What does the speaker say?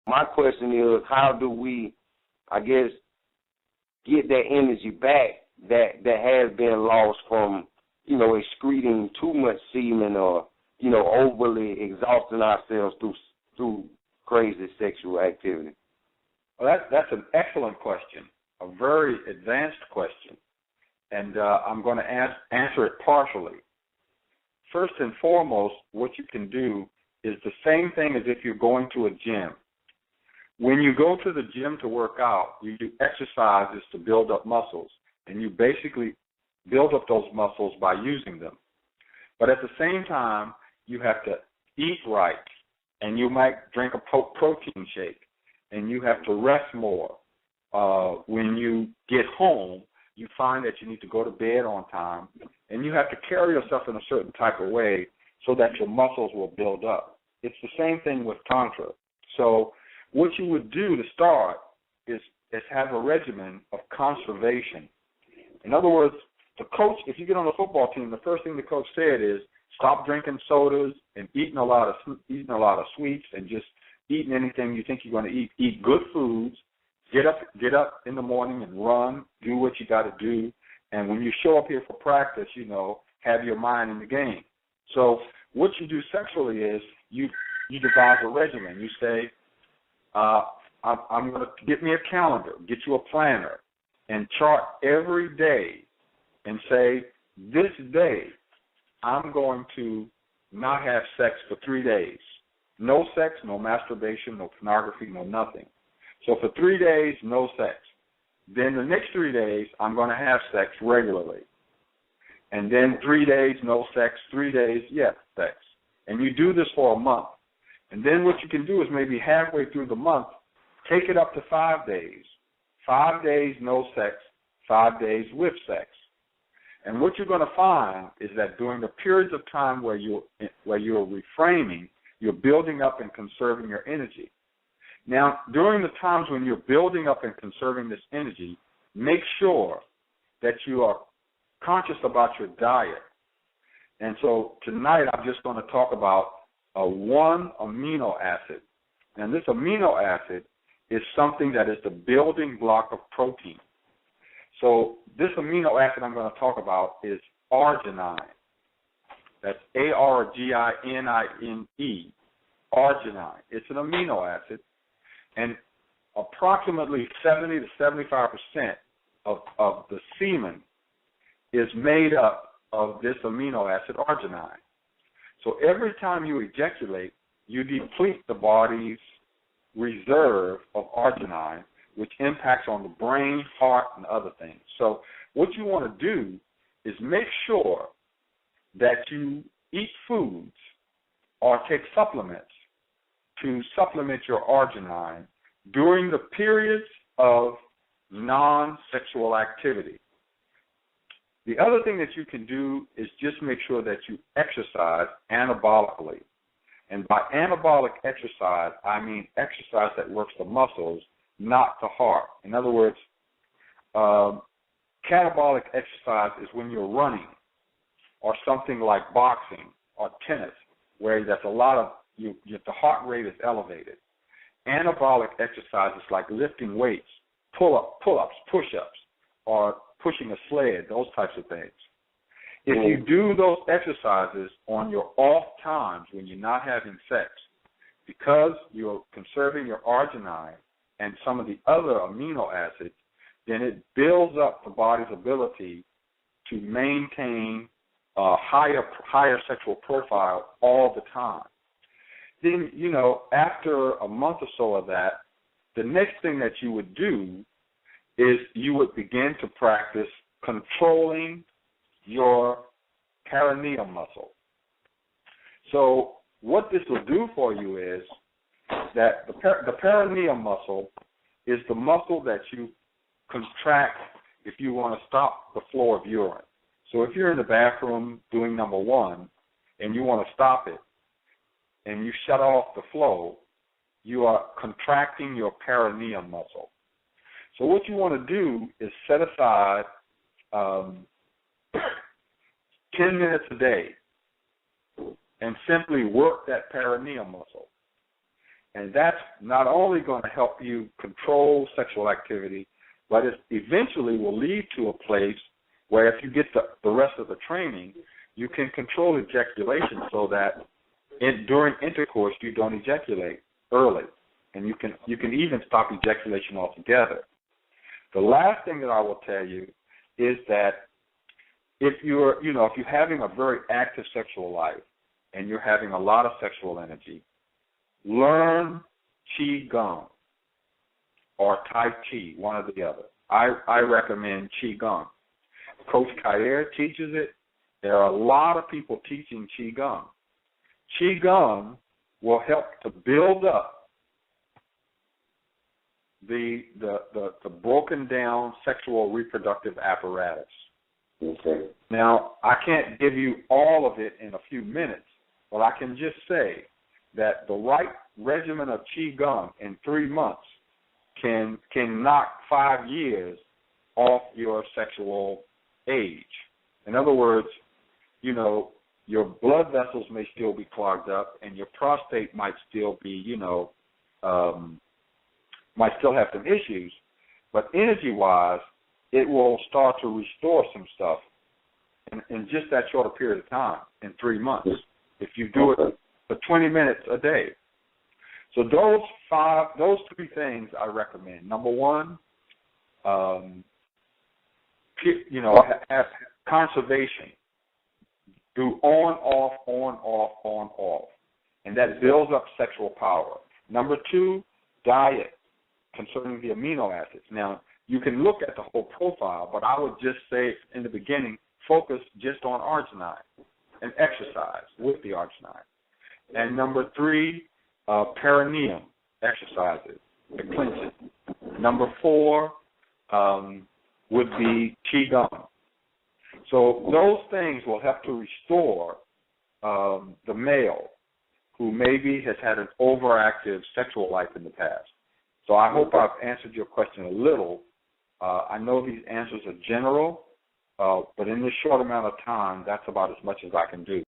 my question is, how do we, I guess, get that energy back that has been lost from, excreting too much semen or, overly exhausting ourselves through crazy sexual activity? Well, that's an excellent question, a very advanced question, and I'm going to answer it partially. First and foremost, what you can do is the same thing as if you're going to a gym. When you go to the gym to work out, you do exercises to build up muscles, and you basically build up those muscles by using them. But at the same time, you have to eat right, and you might drink a protein shake, and you have to rest more. When you get home, you find that you need to go to bed on time, and you have to carry yourself in a certain type of way so that your muscles will build up. It's the same thing with Tantra. So what you would do to start is have a regimen of conservation. In other words, the coach, if you get on the football team, the first thing the coach said is stop drinking sodas and eating a lot of sweets and just eating anything you think you're going to eat. Eat good foods. Get up in the morning and run. Do what you got to do. And when you show up here for practice, have your mind in the game. So what you do sexually is you devise a regimen. You say, I'm going to get me a calendar, get you a planner, and chart every day and say, this day I'm going to not have sex for 3 days. No sex, no masturbation, no pornography, no nothing. So for 3 days, no sex. Then the next 3 days, I'm going to have sex regularly. And then 3 days, no sex. 3 days, yes, sex. And you do this for a month. And then what you can do is maybe halfway through the month, take it up to 5 days. 5 days, no sex. 5 days with sex. And what you're going to find is that during the periods of time where you're reframing, you're building up and conserving your energy. Now, during the times when you're building up and conserving this energy, make sure that you are conscious about your diet. And so tonight I'm just going to talk about one amino acid. And this amino acid is something that is the building block of protein. So this amino acid I'm going to talk about is arginine. That's arginine, arginine. It's an amino acid. And approximately 70 to 75% of the semen is made up of this amino acid, arginine. So every time you ejaculate, you deplete the body's reserve of arginine, which impacts on the brain, heart, and other things. So what you want to do is make sure that you eat foods or take supplements to supplement your arginine during the periods of non-sexual activity. The other thing that you can do is just make sure that you exercise anabolically. And by anabolic exercise, I mean exercise that works the muscles, not the heart. In other words, catabolic exercise is when you're running or something like boxing or tennis, where there's a lot of the heart rate is elevated. Anabolic exercises like lifting weights, pull-ups, push-ups, or pushing a sled, those types of things. If you do those exercises on your off times when you're not having sex, because you're conserving your arginine and some of the other amino acids, then it builds up the body's ability to maintain a higher sexual profile all the time. Then, after a month or so of that, the next thing that you would do is you would begin to practice controlling your perineum muscle. So what this will do for you is that the perineum muscle is the muscle that you contract if you want to stop the flow of urine. So if you're in the bathroom doing number one and you want to stop it, and you shut off the flow, you are contracting your perineum muscle. So what you want to do is set aside 10 minutes a day and simply work that perineum muscle. And that's not only going to help you control sexual activity, but it eventually will lead to a place where if you get the rest of the training, you can control ejaculation so that during intercourse you don't ejaculate early, and you can even stop ejaculation altogether. The last thing that I will tell you is that if you're having a very active sexual life and you're having a lot of sexual energy, learn Qi Gong or Tai Chi, one or the other. I recommend Qi Gong. Coach Kair teaches it. There are a lot of people teaching Qi Gong. Qi Gong will help to build up the broken down sexual reproductive apparatus. Okay. Now, I can't give you all of it in a few minutes, but I can just say that the right regimen of Qi Gong in 3 months can knock 5 years off your sexual age. In other words, your blood vessels may still be clogged up and your prostate might still be, might still have some issues, but energy-wise, it will start to restore some stuff in just that short a period of time, in 3 months, if you do it for 20 minutes a day. So those 3 things I recommend. Number one, have conservation. Do on, off, and that builds up sexual power. Number 2, diet concerning the amino acids. Now, you can look at the whole profile, but I would just say in the beginning, focus just on arginine and exercise with the arginine. And number 3, perineum exercises, the cleansing. Number 4 would be Qigong. So those things will help to restore the male who maybe has had an overactive sexual life in the past. So I hope I've answered your question a little. I know these answers are general, but in this short amount of time, that's about as much as I can do.